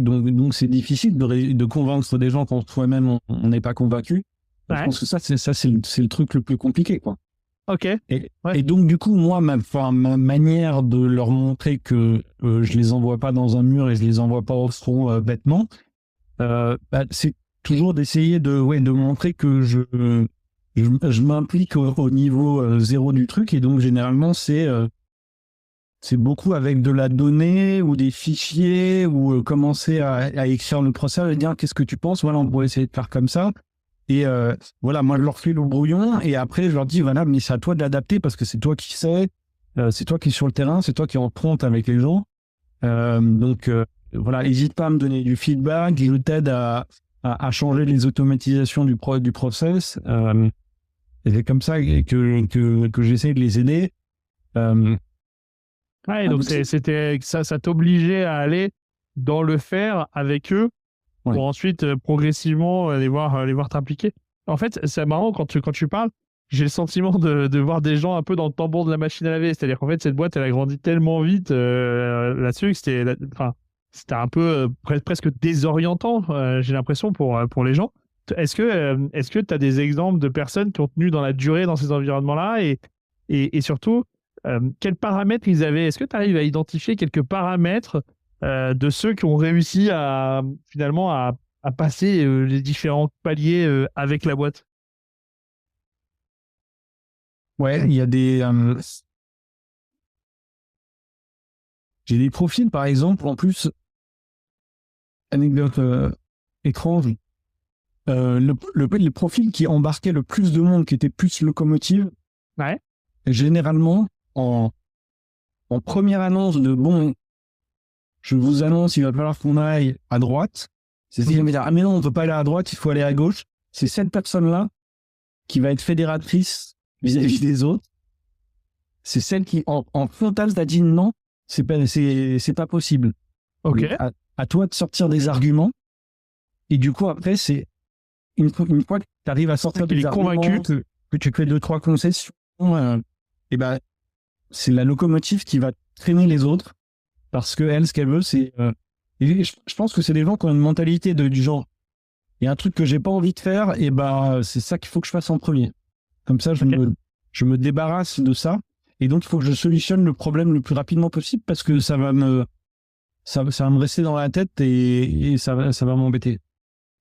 c'est difficile de convaincre des gens quand soi-même on n'est pas convaincu. Ouais. Je pense que c'est le truc le plus compliqué, quoi. Ok. Et donc du coup, moi, ma manière de leur montrer que je les envoie pas dans un mur et je les envoie pas au front bêtement, c'est toujours d'essayer de montrer que je m'implique au niveau zéro du truc. Et donc généralement c'est beaucoup avec de la donnée ou des fichiers, ou commencer à écrire le process et dire qu'est-ce que tu penses, voilà, on pourrait essayer de faire comme ça. Et voilà, moi je leur fais le brouillon, et après je leur dis voilà, mais c'est à toi de l'adapter parce que c'est toi qui sais, c'est toi qui es sur le terrain, c'est toi qui es en front avec les gens. Donc voilà, n'hésite pas à me donner du feedback, je t'aide à changer les automatisations du process. Et c'est comme ça que j'essaie de les aider. Ouais, donc ça t'obligeait à aller dans le faire avec eux, pour ensuite progressivement les voir t'impliquer. En fait, c'est marrant quand tu parles, j'ai le sentiment de voir des gens un peu dans le tambour de la machine à laver. C'est-à-dire qu'en fait, cette boîte, elle a grandi tellement vite là-dessus que c'était un peu presque désorientant, j'ai l'impression, pour les gens. Est-ce que tu as des exemples de personnes qui ont tenu dans la durée dans ces environnements-là, et surtout, quels paramètres ils avaient? Est-ce que tu arrives à identifier quelques paramètres de ceux qui ont réussi finalement à passer les différents paliers avec la boîte? Ouais, il y a j'ai des profils, par exemple, en plus, anecdote étrange, le profil qui embarquait le plus de monde, qui était plus locomotive, généralement, en première annonce de bon, je vous annonce, il va falloir qu'on aille à droite. C'est si jamais dire, ah mais non, on ne peut pas aller à droite, il faut aller à gauche. C'est cette personne-là qui va être fédératrice vis-à-vis des autres. C'est celle qui, en frontal, t'a dit non, c'est pas possible. Ok. À toi de sortir des arguments. Et du coup, après, c'est une fois que tu arrives à sortir des arguments, convaincu que tu fais 2-3 concessions, et ben, c'est la locomotive qui va traîner les autres parce que elle, ce qu'elle veut, c'est. Et je pense que c'est des gens qui ont une mentalité du genre. Il y a un truc que j'ai pas envie de faire, et ben, c'est ça qu'il faut que je fasse en premier. Comme ça, je me débarrasse de ça. Et donc, il faut que je solutionne le problème le plus rapidement possible parce que ça va me rester dans la tête et ça va m'embêter.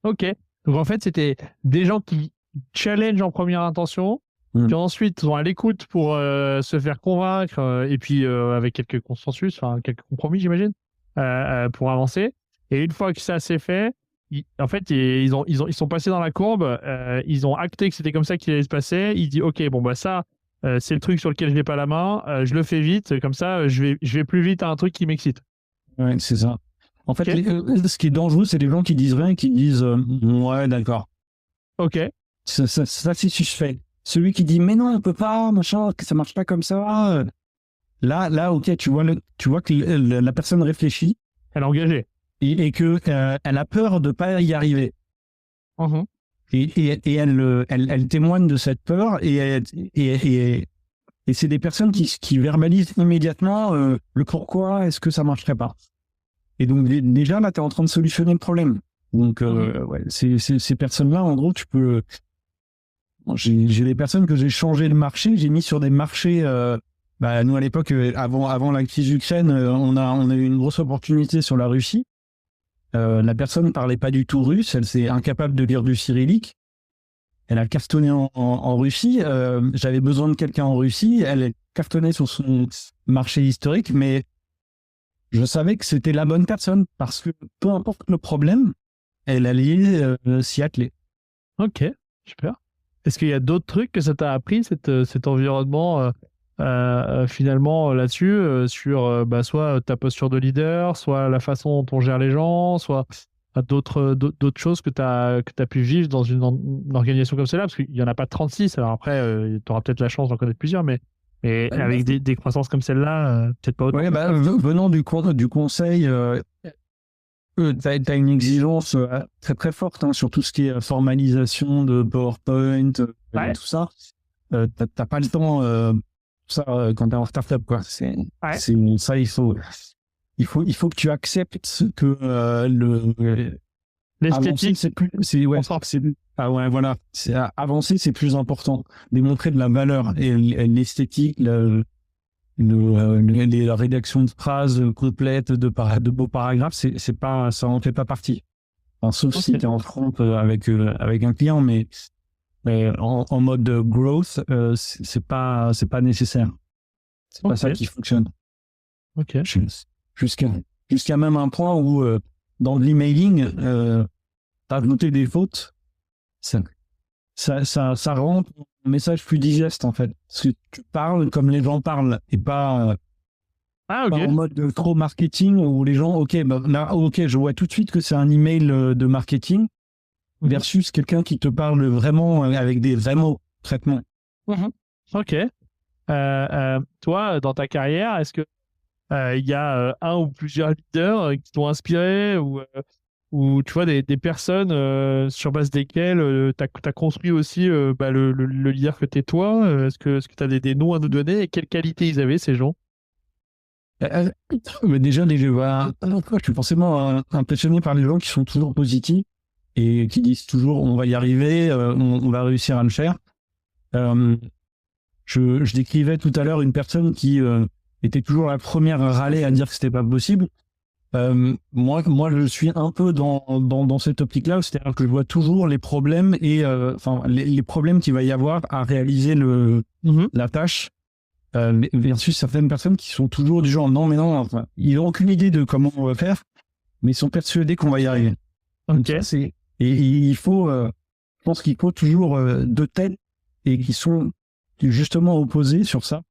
Ok. Donc en fait, c'était des gens qui challenge en première intention, puis ensuite sont à l'écoute pour se faire convaincre, et puis avec quelques consensus, enfin quelques compromis, j'imagine, pour avancer. Et une fois que ça s'est fait, en fait, ils sont passés dans la courbe, ils ont acté que c'était comme ça qu'il allait se passer. Ils disent, ok, bon bah ça, c'est le truc sur lequel je n'ai pas la main, je le fais vite, comme ça, je vais plus vite à un truc qui m'excite. Ouais, c'est ça. En fait, ce qui est dangereux, c'est les gens qui disent rien, qui disent ouais, d'accord. Ok. Ça c'est suspect. Celui qui dit mais non, on peut pas, machin, que ça marche pas comme ça. Là, ok, tu vois que la personne réfléchit. Elle est engagée. Et que elle a peur de pas y arriver. Uh-huh. Et elle témoigne de cette peur et c'est des personnes qui verbalisent immédiatement le pourquoi est-ce que ça marcherait pas. Et donc déjà là, tu es en train de solutionner le problème. Donc ouais, ces personnes-là, en gros, tu peux. J'ai des personnes que j'ai changé de marché, j'ai mis sur des marchés. Nous à l'époque, avant la crise d'Ukraine, on a eu une grosse opportunité sur la Russie. La personne ne parlait pas du tout russe, elle s'est incapable de lire du cyrillique. Elle a cartonné en Russie. J'avais besoin de quelqu'un en Russie. Elle cartonnait sur son marché historique, mais je savais que c'était la bonne personne parce que peu importe le problème, elle allait s'y atteler. Ok, super. Est-ce qu'il y a d'autres trucs que ça t'a appris, cet environnement finalement là-dessus, sur soit ta posture de leader, soit la façon dont on gère les gens, soit d'autres choses que tu as pu vivre dans une organisation comme celle-là, parce qu'il n'y en a pas 36, alors après, tu auras peut-être la chance d'en connaître plusieurs, mais avec des croissances comme celle-là, peut-être pas autant. Oui, venant du conseil, tu as une exigence très très forte sur tout ce qui est formalisation de PowerPoint, tout ça. Tu n'as pas le temps, ça, quand tu es en startup, quoi. Ça, il faut que tu acceptes que l'esthétique, voilà. Avancer, c'est plus important. Démontrer de la valeur et l'esthétique, la rédaction de phrases complètes, de beaux paragraphes, ça en fait pas partie. Enfin, sauf si tu es en front avec un client, mais en mode growth, c'est pas nécessaire. C'est pas ça qui fonctionne. Ok. Jusqu'à même un point où dans l'emailing, ajouter des fautes, ça rend le message plus digeste en fait. Parce que tu parles comme les gens parlent et pas en mode trop marketing où les gens, je vois tout de suite que c'est un email de marketing versus quelqu'un qui te parle vraiment avec des vrais mots, traitements. Ok. Toi, dans ta carrière, est-ce que il y a un ou plusieurs leaders qui t'ont inspiré ou tu vois des personnes sur base desquelles tu as construit aussi le leader que t'es toi? Est-ce que tu as des noms à nous donner et quelles qualités ils avaient ces gens? Mais déjà, je suis forcément impressionné par les gens qui sont toujours positifs et qui disent toujours on va y arriver, on va réussir à le faire. Je décrivais tout à l'heure une personne qui était toujours la première à râler, à dire que c'était pas possible. Moi, je suis un peu dans cette optique-là, c'est-à-dire que je vois toujours les problèmes et les problèmes qu'il va y avoir à réaliser la tâche, versus certaines personnes qui sont toujours du genre non, mais non, ils n'ont aucune idée de comment on va faire, mais ils sont persuadés qu'on va y arriver. Ok. Et il faut, je pense qu'il faut toujours deux têtes et qui sont justement opposés sur ça.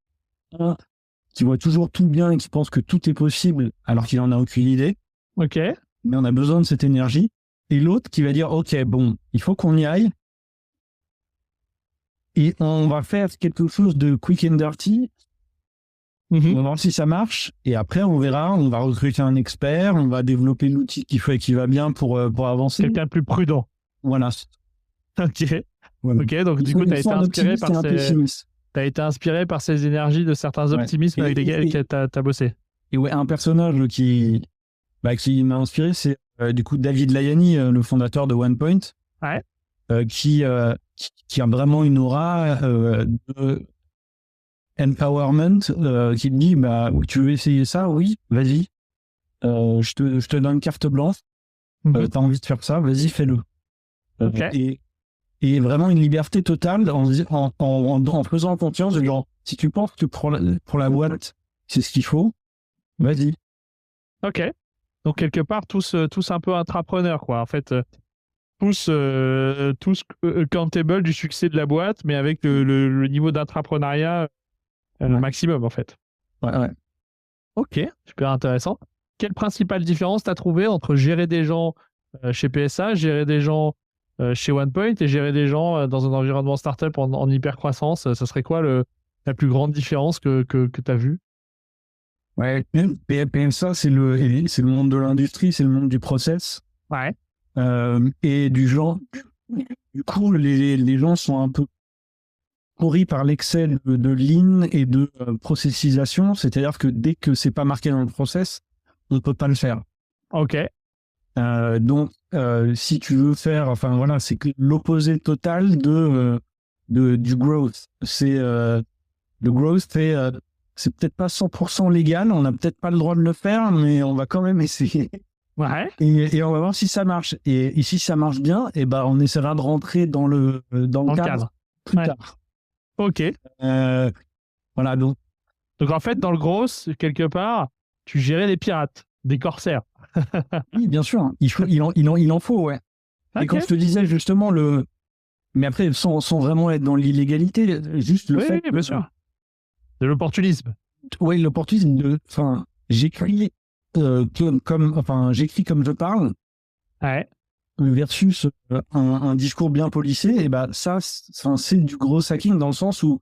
qui voit toujours tout bien et qui pense que tout est possible alors qu'il en a aucune idée. Ok. Mais on a besoin de cette énergie. Et l'autre qui va dire, OK, bon, il faut qu'on y aille. Et on va faire quelque chose de quick and dirty. On va voir si ça marche. Et après, on verra, on va recruter un expert, on va développer l'outil qu'il faut et qui va bien pour avancer. Quelqu'un de plus prudent. Voilà. Ok. Voilà. Ok, donc du coup, tu as été inspiré par ces énergies de certains optimismes avec lesquels tu as bossé. Et ouais, un personnage qui m'a inspiré, c'est du coup David Layani, le fondateur de OnePoint, qui a vraiment une aura de empowerment, qui me dit tu veux essayer ça? Oui, vas-y. Je te donne carte blanche. T'as envie de faire ça? Vas-y, fais-le. Et vraiment une liberté totale en faisant confiance de genre, si tu penses que pour la boîte, c'est ce qu'il faut, vas-y. Ok. Donc, quelque part, tous un peu intrapreneurs, quoi. En fait, tous accountable du succès de la boîte, mais avec le niveau d'intrapreneuriat maximum, en fait. Ouais. Ok, super intéressant. Quelle principale différence t'as trouvé entre gérer des gens chez PSA, gérer des gens chez OnePoint et gérer des gens dans un environnement startup en hyper-croissance? Ça serait quoi la plus grande différence que tu as vue? Ouais, PSA, c'est le monde de l'industrie, c'est le monde du process. Ouais. Et du genre, du coup, les gens sont un peu pourris par l'excès de lean et de processisation, c'est-à-dire que dès que c'est pas marqué dans le process, on ne peut pas le faire. Ok. Donc, si tu veux faire, enfin voilà, c'est l'opposé total du growth. Le growth, c'est peut-être pas 100% légal, on n'a peut-être pas le droit de le faire, mais on va quand même essayer. Ouais. Et on va voir si ça marche. Et si ça marche bien, on essaiera de rentrer dans le cadre plus tard. Ok. Voilà, donc en fait, dans le gros, quelque part, tu gérais les pirates, des corsaires. Oui, bien sûr, il en faut, ouais. Okay. Et quand je te disais justement mais après, sans vraiment être dans l'illégalité, juste le fait. Oui, bien sûr. De l'opportunisme. Oui, l'opportunisme j'écris j'écris comme je parle. Ouais. Versus un discours bien policé, et ça, c'est du gros hacking dans le sens où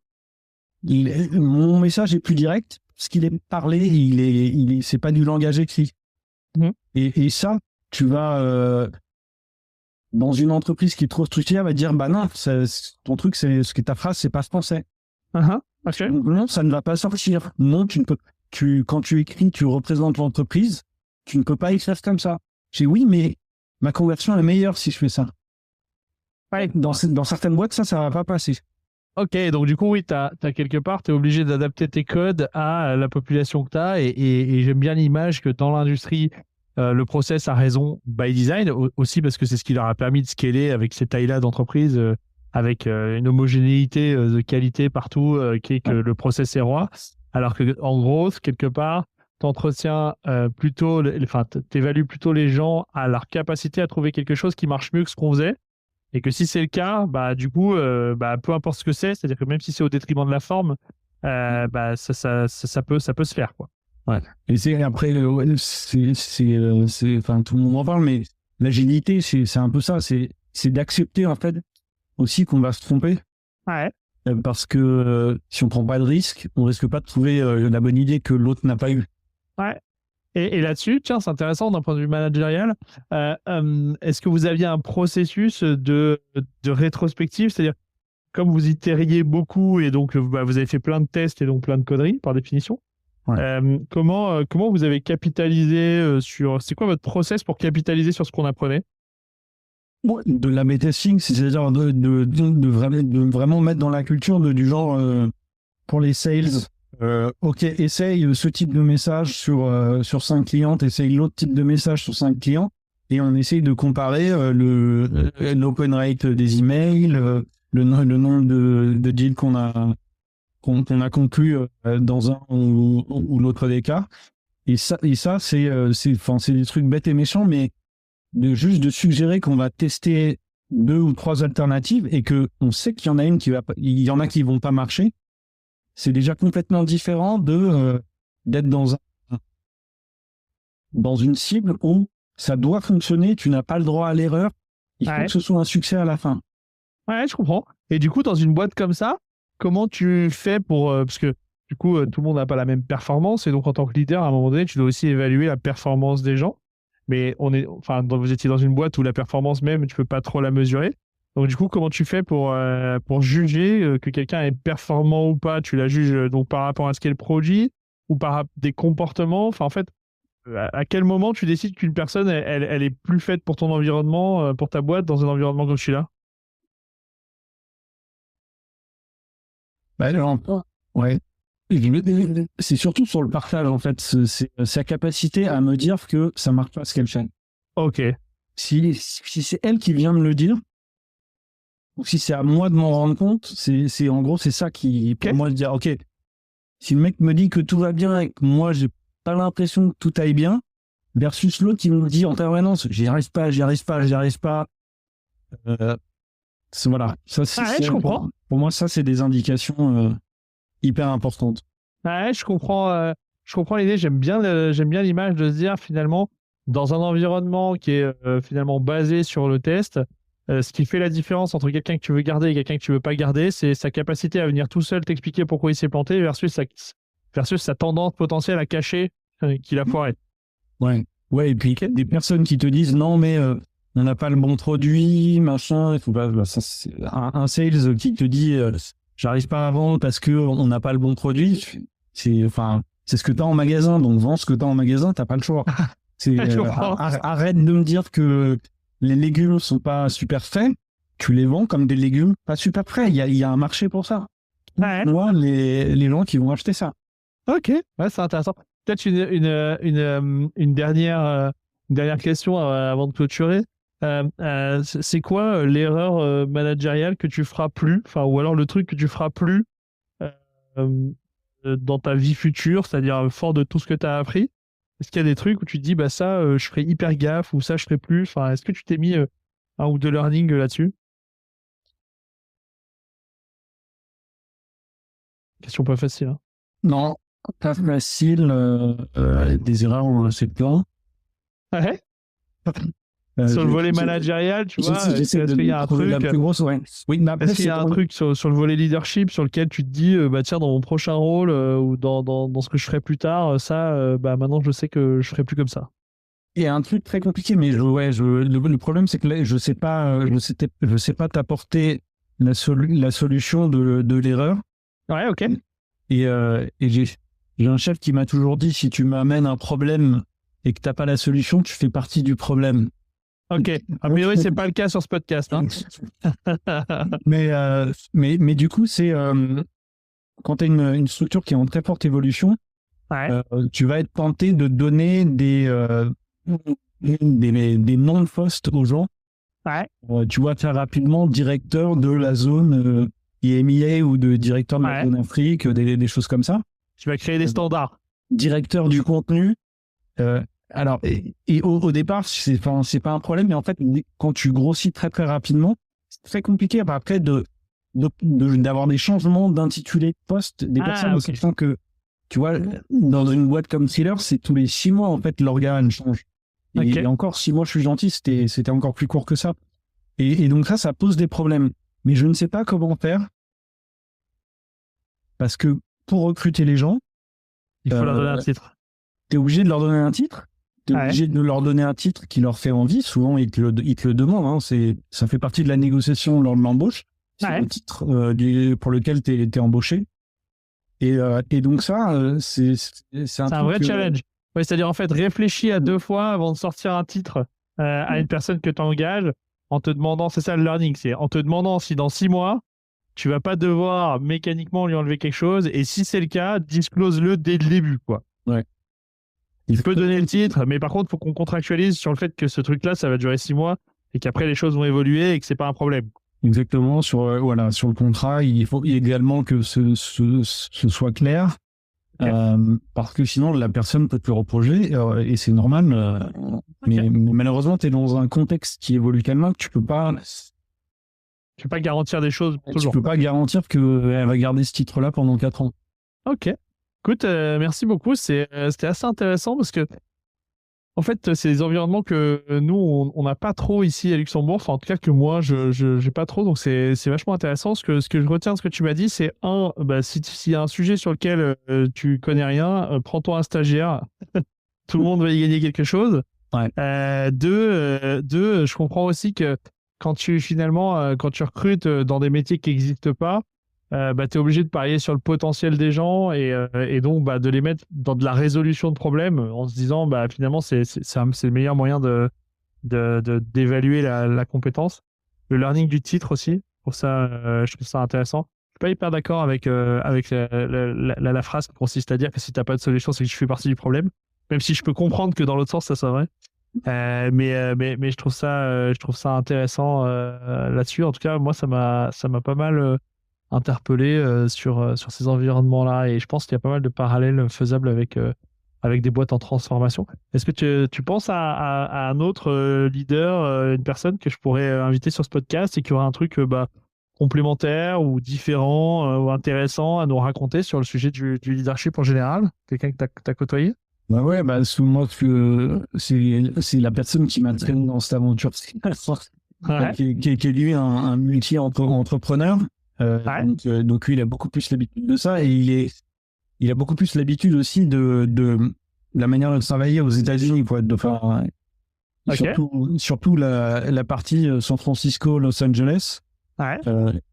mon message est plus direct, parce qu'il est parlé, c'est pas du langage écrit. Et ça, tu vas dans une entreprise qui est trop structurée, va dire non, ton truc, ta phrase, c'est pas français. Okay. Donc, non, ça ne va pas sortir. Non, quand tu écris, tu représentes l'entreprise, tu ne peux pas écrire comme ça. J'ai oui, mais ma conversion est meilleure si je fais ça. Ouais. Dans certaines boîtes, ça va pas passer. Ok, donc du coup, oui, t'as quelque part, tu es obligé d'adapter tes codes à la population que tu as. Et j'aime bien l'image que dans l'industrie, le process a raison by design, aussi parce que c'est ce qui leur a permis de scaler avec ces tailles-là d'entreprise, avec une homogénéité de qualité partout, qui est que le process est roi. Alors qu'en gros, quelque part, t'entretiens plutôt, t'évalues plutôt les gens à leur capacité à trouver quelque chose qui marche mieux que ce qu'on faisait. Et que si c'est le cas, du coup, peu importe ce que c'est-à-dire que même si c'est au détriment de la forme, ça peut se faire, quoi. Ouais. Et après, tout le monde en parle, mais l'agilité, c'est un peu ça, c'est d'accepter en fait aussi qu'on va se tromper. Ouais. Parce que si on prend pas de risque, on risque pas de trouver la bonne idée que l'autre n'a pas eue. Ouais. Et là-dessus, tiens, c'est intéressant d'un point de vue managérial. Est-ce que vous aviez un processus de rétrospective, c'est-à-dire comme vous iteriez beaucoup et donc vous avez fait plein de tests et donc plein de conneries par définition. Ouais. Comment vous avez capitalisé sur... C'est quoi votre process pour capitaliser sur ce qu'on apprenait? De l'A/B testing, c'est-à-dire de vraiment mettre dans la culture du genre pour les sales. Ok, essaye ce type de message sur 5 clients, essaye l'autre type de message sur 5 clients, et on essaye de comparer l'open rate des emails, le nombre de deals qu'on a conclu dans un ou l'autre des cas. Et ça c'est des trucs bêtes et méchants, mais juste de suggérer qu'on va tester 2 ou 3 alternatives et que on sait qu'il y en a une il y en a qui vont pas marcher. c'est déjà complètement différent d'être dans une cible où ça doit fonctionner, tu n'as pas le droit à l'erreur, il faut que ce soit un succès à la fin. Ouais, je comprends. Et du coup, dans une boîte comme ça, comment tu fais pour... parce que du coup, tout le monde n'a pas la même performance, et donc en tant que leader, à un moment donné, tu dois aussi évaluer la performance des gens. Mais vous étiez dans une boîte où la performance même, tu peux pas trop la mesurer. Donc du coup, comment tu fais pour juger que quelqu'un est performant ou pas? Tu la juges donc par rapport à ce qu'est le produit ou par des comportements? Enfin, en fait, à quel moment tu décides qu'une personne, elle est plus faite pour ton environnement, pour ta boîte, dans un environnement comme celui-là? Bah, alors, ouais. C'est surtout sur le partage, en fait. C'est sa capacité à me dire que ça marche pas ce qu'elle fait. Ok. Si c'est elle qui vient me le dire, ou si c'est à moi de m'en rendre compte, en gros, c'est ça qui, pour moi, de dire, ok, si le mec me dit que tout va bien et que moi, j'ai pas l'impression que tout aille bien, versus l'autre qui me dit en permanence, j'y arrive pas. Voilà. Ça, Je comprends. Pour moi, ça, c'est des indications hyper importantes. Ouais, je comprends l'idée. J'aime bien l'image de se dire, finalement, dans un environnement qui est finalement basé sur le test, ce qui fait la différence entre quelqu'un que tu veux garder et quelqu'un que tu veux pas garder, c'est sa capacité à venir tout seul t'expliquer pourquoi il s'est planté versus sa tendance potentielle à cacher qu'il a foiré. Ouais, et puis des personnes qui te disent non, mais on n'a pas le bon produit, machin, il faut pas. Ça, c'est un sales qui te dit j'arrive pas à vendre parce qu'on n'a pas le bon produit. C'est ce que tu as en magasin, donc vends ce que tu as en magasin, tu n'as pas le choix. Arrête de me dire que les légumes sont pas super frais, tu les vends comme des légumes pas super frais. Il y a un marché pour ça. Moi, les gens qui vont acheter ça. Ok, ouais, c'est intéressant. Peut-être une dernière question avant de clôturer. C'est quoi l'erreur managériale que tu feras plus, ou alors le truc que tu feras plus dans ta vie future, c'est-à-dire fort de tout ce que tu as appris? Est-ce qu'il y a des trucs où tu te dis, bah ça, je ferai hyper gaffe, ou ça, je ferai plus? Est-ce que tu t'es mis un ou deux learning là-dessus? Question pas facile, hein. Non, pas facile. Des erreurs, c'est plein. Ouais. Sur le volet managérial, tu vois, est-ce qu'il y a un truc, la plus grosse, ouais. Oui, mais après, est-ce qu'il y a un truc sur le volet leadership sur lequel tu te dis, bah tiens, dans mon prochain rôle ou dans ce que je ferai plus tard, ça, bah maintenant je sais que je ferai plus comme ça. Il y a un truc très compliqué, mais le problème, c'est que là, je sais pas t'apporter la solution de l'erreur. Ouais, ok. Et j'ai un chef qui m'a toujours dit, si tu m'amènes un problème et que t'as pas la solution, tu fais partie du problème. Ok. A priori, c'est pas le cas sur ce podcast, hein. mais du coup, c'est quand tu as une structure qui est en très forte évolution, tu vas être tenté de donner des noms de postes aux gens. Ouais. Tu vois, très rapidement, directeur de la zone EMEA ou de directeur de la zone Afrique, des choses comme ça. Tu vas créer des standards. Directeur du contenu. Alors, et au départ, c'est pas un problème, mais en fait, quand tu grossis très très rapidement, c'est très compliqué après d'avoir des changements d'intitulé de poste, des personnes qui font que, tu vois, dans une boîte comme Thriller, c'est tous les 6 mois, en fait, l'organe change. Et encore 6 mois, je suis gentil, c'était encore plus court que ça. Et donc ça pose des problèmes. Mais je ne sais pas comment faire, parce que pour recruter les gens, il faut leur donner un titre. T'es obligé de leur donner un titre. T'es obligé de leur donner un titre qui leur fait envie. Souvent, ils te le demandent. Hein. Ça fait partie de la négociation lors de l'embauche. C'est le titre pour lequel t'es embauché. Et donc ça, c'est un vrai challenge. Ouais, c'est-à-dire, en fait, réfléchis à 2 fois avant de sortir un titre à une personne que tu engages en te demandant, c'est ça le learning, c'est en te demandant si dans 6 mois, tu vas pas devoir mécaniquement lui enlever quelque chose. Et si c'est le cas, disclose-le dès le début, quoi. Ouais. Il peut donner le titre, mais par contre, il faut qu'on contractualise sur le fait que ce truc-là, ça va durer 6 mois et qu'après, les choses vont évoluer et que c'est pas un problème. Exactement. Sur le contrat, il faut également que ce soit clair. Parce que sinon, la personne peut te le reprocher et c'est normal. Mais malheureusement, tu es dans un contexte qui évolue tellement que tu peux pas garantir des choses toujours. Tu peux pas garantir qu'elle va garder ce titre-là pendant 4 ans. Ok. Écoute, merci beaucoup. C'était assez intéressant parce que, en fait, c'est des environnements que nous, on n'a pas trop ici à Luxembourg. Enfin, en tout cas, que moi, je n'ai pas trop. Donc, c'est vachement intéressant. Ce que je retiens de ce que tu m'as dit, c'est s'il y a un sujet sur lequel tu connais rien, prends-toi un stagiaire. Tout le monde va y gagner quelque chose. Ouais. Deux, je comprends aussi que quand tu recrutes dans des métiers qui n'existent pas, tu es obligé de parier sur le potentiel des gens et donc de les mettre dans de la résolution de problèmes en se disant finalement c'est le meilleur moyen d'évaluer la compétence. Le learning du titre aussi, pour ça, je trouve ça intéressant. Je suis pas hyper d'accord avec la phrase qui consiste à dire que si tu n'as pas de solution, c'est que tu fais partie du problème. Même si je peux comprendre que dans l'autre sens, ça soit vrai. Mais je trouve ça intéressant là-dessus. En tout cas, moi, ça m'a pas mal interpellé sur ces environnements-là. Et je pense qu'il y a pas mal de parallèles faisables avec des boîtes en transformation. Est-ce que tu penses à un autre leader, une personne que je pourrais inviter sur ce podcast et qui aurait un truc complémentaire ou différent ou intéressant à nous raconter sur le sujet du leadership en général? Quelqu'un que tu as côtoyé? Bah ouais, sous moi, c'est la personne qui m'a traîné dans cette aventure, Ouais. qui est lui un multi-entrepreneur. Donc lui, il a beaucoup plus l'habitude de ça et il a beaucoup plus l'habitude aussi de la manière de travailler aux États-Unis, quoi, Ok. surtout la partie San Francisco, Los Angeles. Ouais.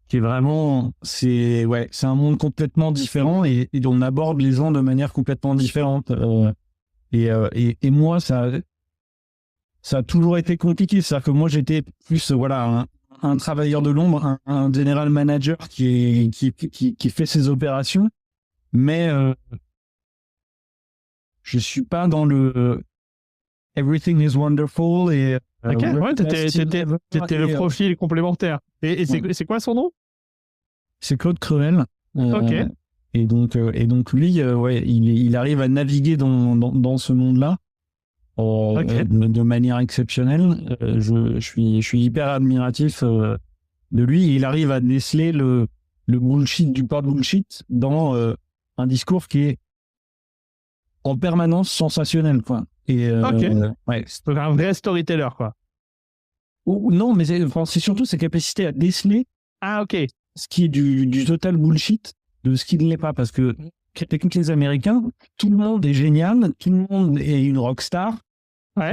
Qui est vraiment, c'est un monde complètement différent et on aborde les gens de manière complètement différente. Et moi, ça a toujours été compliqué. C'est-à-dire que moi, j'étais plus, un travailleur de l'ombre, un general manager qui fait ses opérations, mais je suis pas dans le everything is wonderful et Ok, ouais, t'étais le profil complémentaire. Et c'est quoi son nom? C'est Claude Crevel. Ok. Et donc lui, il arrive à naviguer dans ce monde-là de manière exceptionnelle. Je suis hyper admiratif de lui. Il arrive à déceler le bullshit du pas bullshit dans un discours qui est en permanence sensationnel, quoi. Et C'est un vrai storyteller, quoi. Non, mais c'est surtout sa capacité à déceler ce qui est du total bullshit de ce qui ne l'est pas, parce que avec les Américains, tout le monde est génial, tout le monde est une rockstar,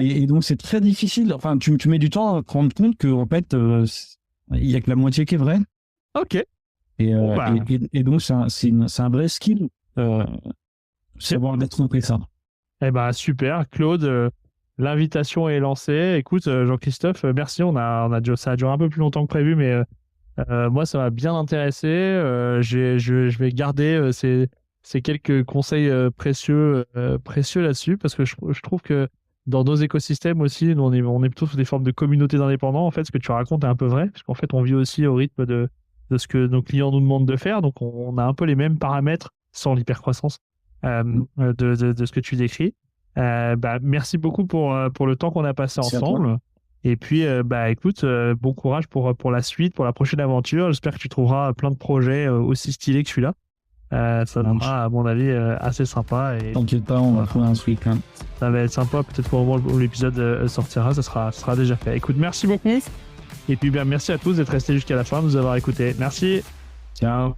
et donc c'est très difficile. Enfin, tu mets du temps à te rendre compte qu'en fait, il n'y a que la moitié qui est vraie. Ok. Et donc c'est un vrai skill, savoir d'être compris ça. Eh ben super, Claude. L'invitation est lancée. Écoute, Jean-Christophe, merci. Ça a duré un peu plus longtemps que prévu, mais moi, ça m'a bien intéressé. Je vais garder ces quelques conseils précieux là-dessus, parce que je trouve que dans nos écosystèmes aussi, nous, on est plutôt sous des formes de communautés d'indépendants. En fait, ce que tu racontes est un peu vrai, parce qu'en fait, on vit aussi au rythme de ce que nos clients nous demandent de faire. Donc, on a un peu les mêmes paramètres sans l'hypercroissance de ce que tu décris. Merci beaucoup pour le temps qu'on a passé ensemble. Et puis, écoute, bon courage pour la suite, pour la prochaine aventure. J'espère que tu trouveras plein de projets aussi stylés que celui-là. Ça sera, à mon avis, assez sympa. T'inquiète pas, on va trouver un truc. Hein. Ça va être sympa, peut-être pour le moment où l'épisode sortira, ça sera déjà fait. Écoute, merci beaucoup. Et puis, merci à tous d'être restés jusqu'à la fin, de nous avoir écoutés. Merci. Ciao.